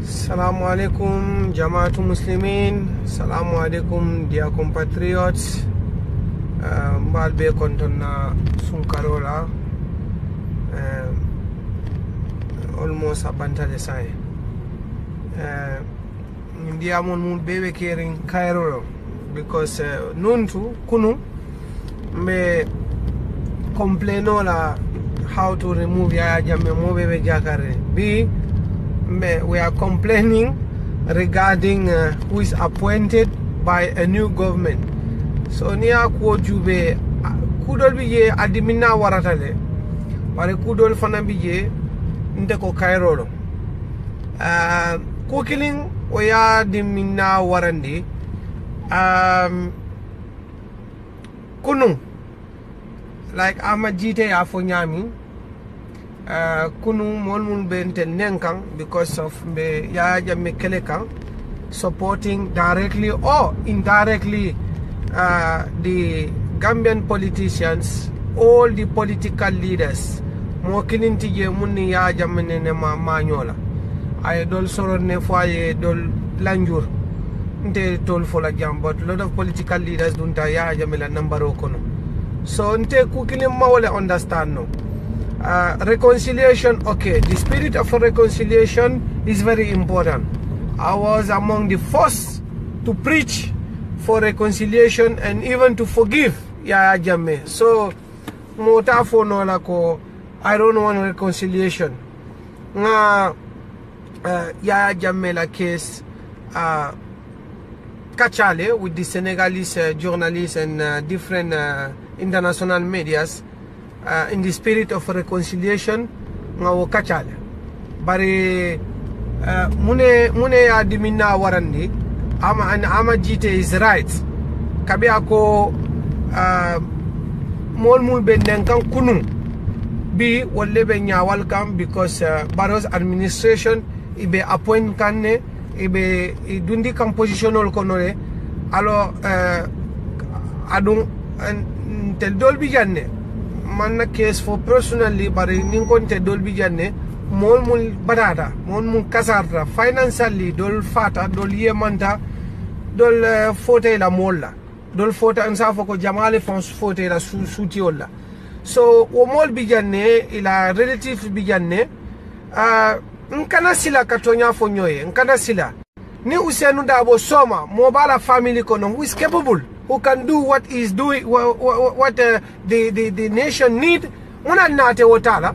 Assalamu alaikum Jamaatul Muslimin. Assalamu alaikum dear compatriots. Mbal be konton na sunkarola almost abanta de sai. India mun bebe caring Cairo because nuntu kunu me complain la how to remove Yaya Jammeh mo bebe jakare b we are complaining regarding who is appointed by a new government. So niya ko jube kudol biye adimina waratale wale kudol fana biye nde ko Cairo ko killing oya dimina warandi kunu like Amajite afonyami kunu molmun bente nenkang because of me Yaya Jammeh kelekang supporting directly or indirectly the Gambian politicians, all the political leaders mo kininti je munni Yaya Jammeh ne ma manyola ay dol soro ne foye dol lanjur nte tol fola jam, but a lot of political leaders dunta Yaya Jammeh la nambaro kono. So nte kukili mawole understand no. Reconciliation, okay, the spirit of reconciliation is very important. I was among the first to preach for reconciliation and even to forgive Yaya Jammeh. So motafo no lako I don't want reconciliation. Nga Yaya Jammeh la case kachale with the Senegalese journalists and different international medias. In the spirit of reconciliation nga wo kachale bari mune ya dimina warandi Amajite is right kabi ako mol benden kan kunu bi wolle be nyawal kam because Barrow's administration ibe appoint kanne ibe dundi kam positional konore alors adun tel dolbi janne manna case for personally bari ninkonte dolbi janne mol mul badata mol mun kasarta financially dol fata dol yemanta dol fote la molla dol fota ansa foko jamale fons fote la suti olla. So o mol bi janne ila relative bi janne nkana sila katonya fonyoye nkana sila ni Ousainou Darboe Soma mobile family kono who is capable, who can do what is doing, what the nation need. Muna nate wotala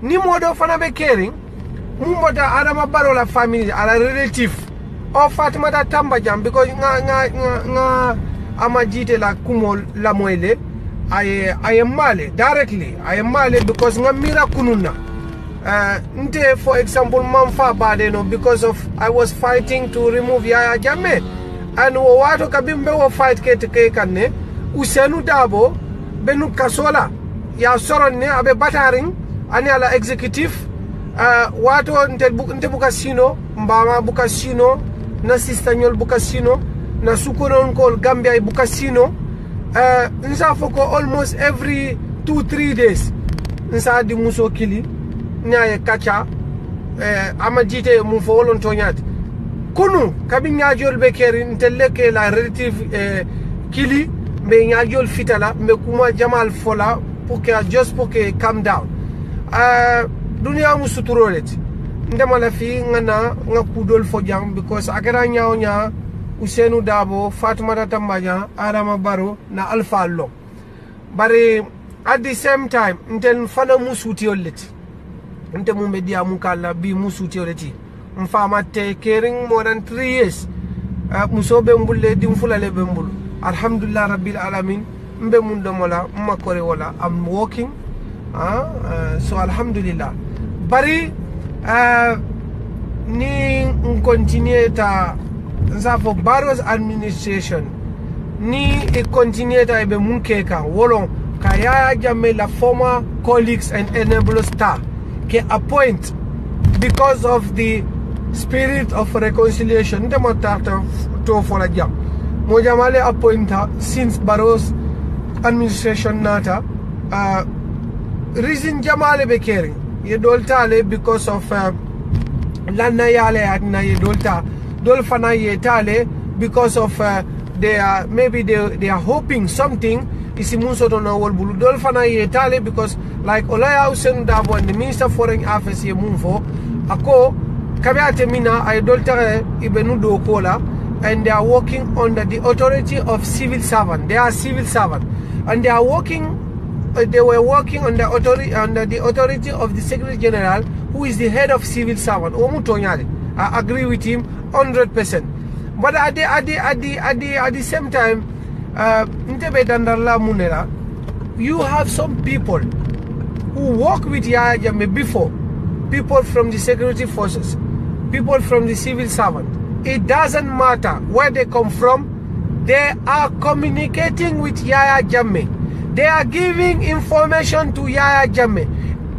ni modo fana be caring mumbota Adama Barrow la family ala relative or Fatimata Tambajang because nga Amajite la kumo la moele I am male directly I am male because nga mira kununa nte for example mamfa badeno because of I was fighting to remove Yaya Jammeh and wato kabimbe wo fight ke kanne Ousainou Darboe benu kasola ya soronne abe bataring ani ala executive wato nte bukasino mbama bukasino na sistanyol bukasino na sukonon kol Gambia bukasino nsa foko almost every 2-3 days nsa di muso kili nyaye kacha Amajite mu fo wolon tonyat kunu kabi nyaajol be keri nteleke la relative kili me nyaajol fitala me kuma jamal fola pour que just pour que calm down dunia mu suturolet ndema la fi ngana nga kudol fo jang because akara nyaaw Ousainou Darboe Fatimata Tambajang Adama Barrow na Alpha Long bari at the same time nten fana musuti oleti nte mu media mukalla bi musuti oleti mfama te caring more than 3 years musobe mbulle dim fulale be mbul alhamdulillah rabbil alamin mbe mun domola makore wala I'm working so alhamdulillah bari ni continue ta for Barrow's administration ni continue ta be munkeka wolon ka Yaya Jammeh la former colleagues and enable staff ke appoint because of the spirit of reconciliation de motata to fola jam mo jamale appointa since Barrow's administration nata reason jamale be caring ye doltale because of lanna yale adna ye dolta dol fana ye tale because of they are maybe they are hoping something isi munsoto na wol bulu dol fana ye tale because like Olaya Hussein Dabo and the Minister of Foreign Affairs ye munfo ako kabiate mina ay dolta ibenu do kola and they are working under the authority of civil servant. They are civil servant and they are working they were working under the authority of the Secretary General, who is the head of civil servant. I agree with him 100%. But at the same time, you have some people who work with Yahya Jammeh before, people from the security forces, people from the civil servant. It doesn't matter where they come from. They are communicating with Yahya Jammeh. They are giving information to Yahya Jammeh.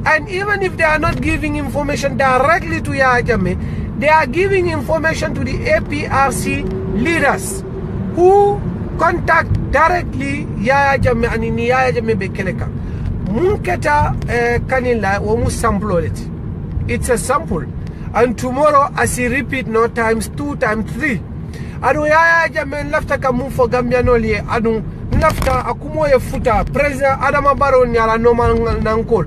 And even if they are not giving information directly to Yahya Jammeh, they are giving information to the APRC leaders who contact directly Yahya Jammeh and in Yahya Jammeh bekeleka. Munketa kanila womu sample it. It's a sample. And tomorrow, as he repeat no times 2 times 3. Anu Yahya Jammeh lafta kamu for Gambia noli anu nafta akumoye futa President Adama Barrow nyala normal nankol.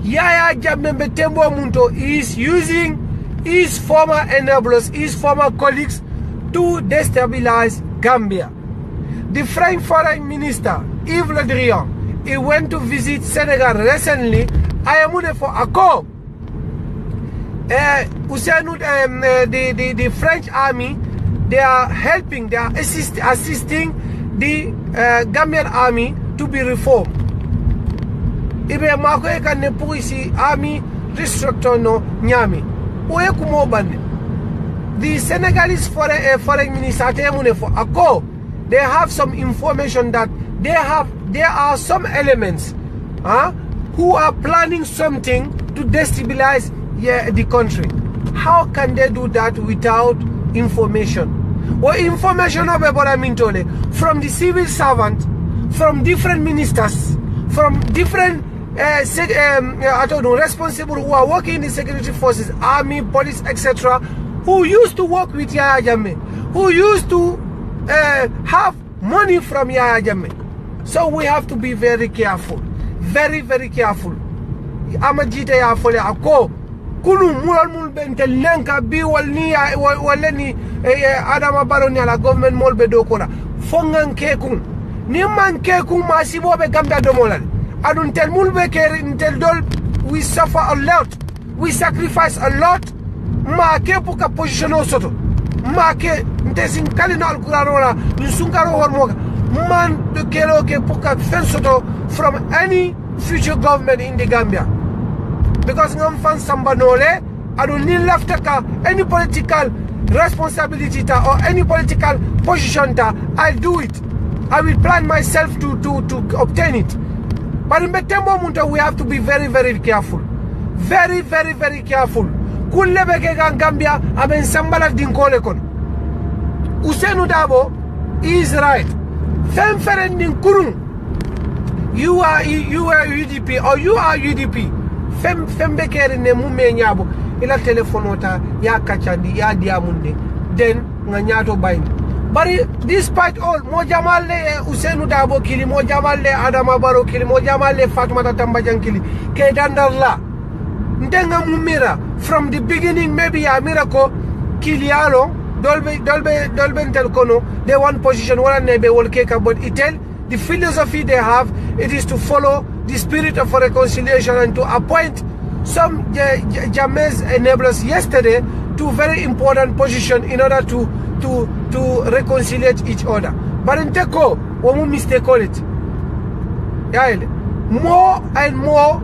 Yahya Jammeh Betembo Munto is using his former enablers, his former colleagues to destabilize Gambia. The French Foreign Minister Yves Le Drian, he went to visit Senegal recently. I am for Ako. The French army, they are helping, they are assisting the Gambian army to be reformed. Ibe mako eka nepu isi army restructure no nyami. Oye kumo bande. The Senegalese foreign minister for Ako, they have some information that there are some elements who are planning something to destabilize the country. How can they do that without information? Or information of from the civil servant, from different ministers, from different responsible who are working in the security forces, army, police, etc., who used to work with Yahya Jammeh, who used to have money from Yahya Jammeh. So we have to be very careful, very, very careful. Amajita ya fole ako kunu mul bente lenka bi walni waleni Adama Barrow ni ala government mol be do kona fongan kekun ni man kekun masibo be Gambia do molal adun tel mul be ker intel dol we suffer a lot, we sacrifice a lot ma ke puka position soto ma ke ntesin kalino alqur'anola nsunkaro hormoga man de kelo ke puka fen soto from any future government in the Gambia. Because ngam fan samba nole I don't need left any political responsibility or any political position I'll do it. I will plan myself to obtain it. But in Betembo Munto we have to be very, very careful. Very, very, very careful. Kullebeke Gambia aben sambala dinkole kon. Usenu Dabo is right. Femferen din kurun. You are UDP or you are UDP. Fembekere ne mume nyabo ila telefonota ya kachandi ya diamunde then nganyato bain. But despite all, Mojamalle Usenu Dabo kili, Mojamalle Adama Barrow kili, Mojamalle Fatmata Tambajan kili, Kedandalla. Ndenga mumira from the beginning maybe a miracle kilialo dolbe telkono they want position one nebe wolkeka but itel the philosophy they have it is to follow the spirit of reconciliation and to appoint some Jammeh's enablers yesterday to very important position in order to reconcile each other. But in Teko, we mistake it. More and more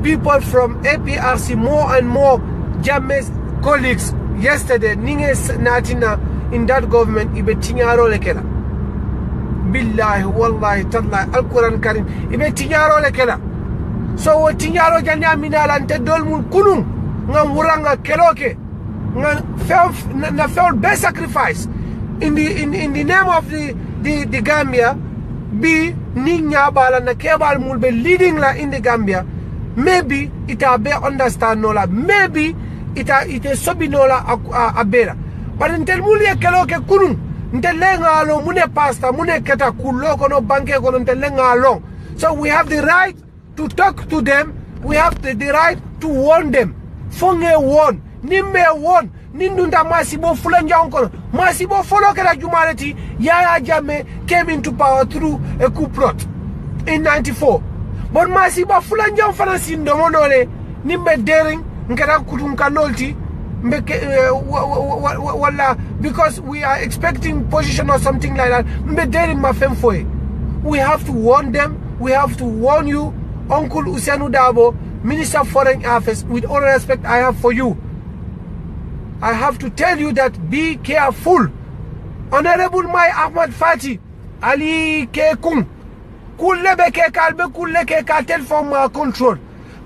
people from APRC, more and more Jammeh's colleagues yesterday, Ninges Natina in that government, ibe tinyaro lekela. Billahi, wallahi, tallahi, Al-Quran Karim, ibe tinyaro lekela. So tinyaro janya minalante dolmun kunung, ngam wuranga keloke, na felt best sacrifice in the name of the Gambia, be ninya bala na kebal mulbe leading la in the Gambia. Maybe it will be understand no la. Maybe ite sobinola a bera but intel muli e kelo ke kunu intel lenga lo mune pasta mune keta kullo kono banke kono intel lenga lo. So we have the right to talk to them, we have the right to warn them. Fonge warn nimme warn nindunda masibo fulanja onkono masibo follow kera jumaleti Yaya Jammeh came into power through a coup plot in 94. But masibo fulanja fana sindo monole nimbe daring nkera kutunka nolti because we are expecting position or something like that. We have to warn them, we have to warn you, Uncle Ousainou Darboe, Minister of Foreign Affairs, with all respect I have for you. I have to tell you that be careful. Honorable Mai Ahmad Fati, Ali Kekung, Kullebe Kekalbe Kulle Kekatel from control.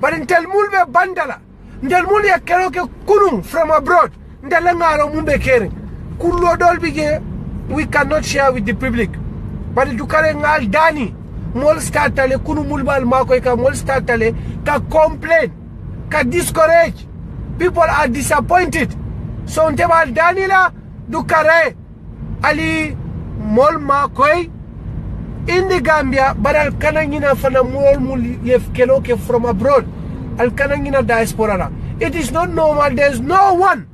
But in Telmulbe Bandala, Ndelmuli keroke kunung from abroad. Ndelengaro mumbe kering. Kullo dolbige we cannot share with the public. But dukare ngal dani mol startale kunu mulbal mako ka mol startale ka complain ka discourage. People are disappointed. So ntebal danila dukare ali mol mako in the Gambia but al kanangina fana mol mul yef keloke from abroad. Diaspora. It is not normal. There's no one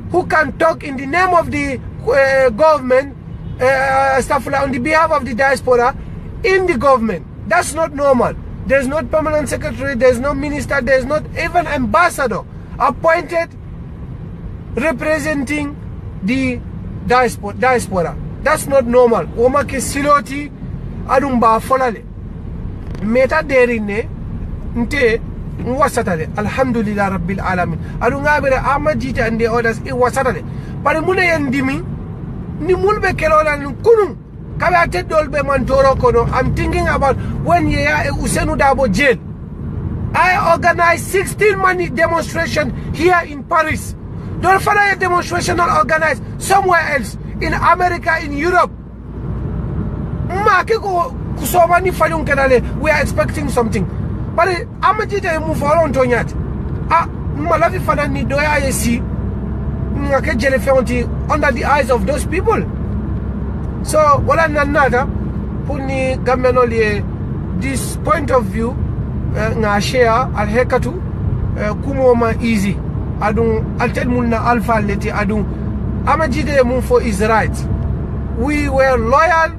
who can talk in the name of the government, on the behalf of the diaspora in the government. That's not normal. There's not permanent secretary, there's no minister, there's not even ambassador appointed representing the diaspora. That's not normal. Omake siloti adumba folale. Meta derine nte wasatale alhamdulillah rabbil alamin adu ngabere amajita and the others wasatale pare mune yandimi ni mulbe kelola kunu kabe atedol be mantoro kono. I'm thinking about when Yaya Ousainou Darboe jail. I organized 16 money demonstration here in Paris. Don't follow a demonstration or organized somewhere else in America, in Europe. We are expecting something. But amajita move on to nyat. Malavi fana ni doya yesi ngake jele fonti under the eyes of those people. So wala nanada puni gamenoli this point of view nga share al hekatu kumoma easy adun altel munna alpha leti adun amajide move for his right. We were loyal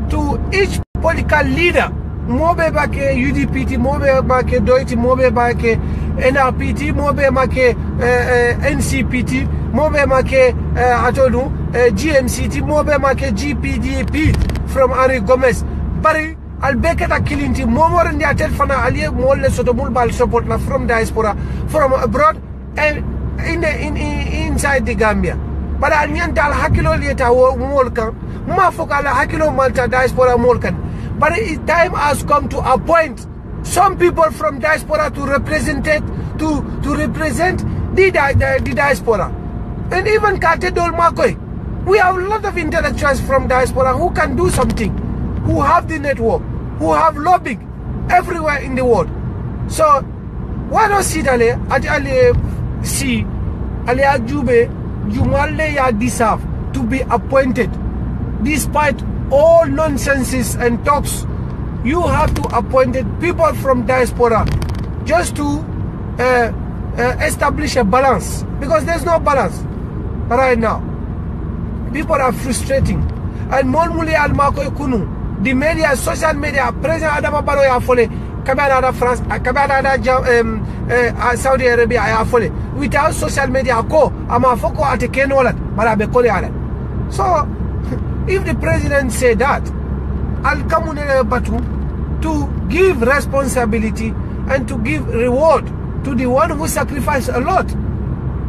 to each political leader. Mobe bake UDPT, mobe bake Doiti, mobe bake NRPT, mobe bake NCPT, mobe bake Atonu, GMCT, mobe bake GPDP from Henry Gomez. Bari albeketa kilinti momor ndi atel fana aliye molle soto mulbal support na from diaspora, from abroad and inside the Gambia. But anyanta al hakilo lieta molkan, mafoka al hakilo malta diaspora molkan. But time has come to appoint some people from diaspora to represent the diaspora. And even Katedol Makoi. We have a lot of intellectuals from diaspora who can do something, who have the network, who have lobbying everywhere in the world. So why don't see Ale see Ale Ajube Jumale ya deserve to be appointed despite all nonsenses and talks. You have to appoint people from diaspora just to establish a balance, because there's no balance right now. People are frustrating. And Molmuli Almako Kunu, the media, social media, President Adama Barrow ya fole, Kabada France, Kabada Saudi Arabia ya fole. Without social media, ko amafoko atekenola, marabe kole ala. So if the president said that, I'll come Batu to give responsibility and to give reward to the one who sacrificed a lot.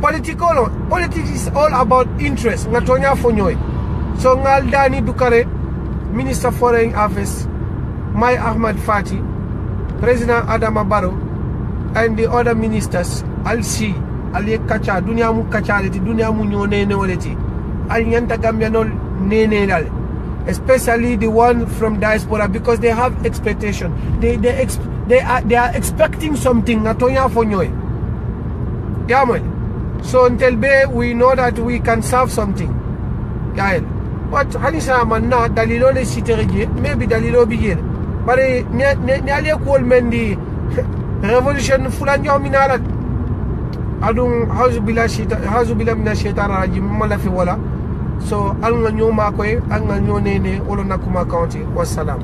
Politics is all about interest. Ngatonya fonyoy. So Ngaldani Dukare, Minister of Foreign Affairs, Mai Ahmad Fati, President Adama Barrow, and the other ministers, I'll see. Ali kacha, dunia mu kacha leti, dunia mu nyone leti. Alianta Gambianol nene lale. Especially the one from diaspora, because they have expectation. They are expecting something. Ngatonya fonyoy. Yeah, man. So until we know that we can serve something. Gael. But Hanisa manna dalilo le siterije, maybe dalilo bigel. But ne ali call mendi revolution fulan yominalat. Adung hazu bila mina shaitan rajim malafi wala. So al nga nyoma koy al nga nyone ne olo nakuma county. Wassalam.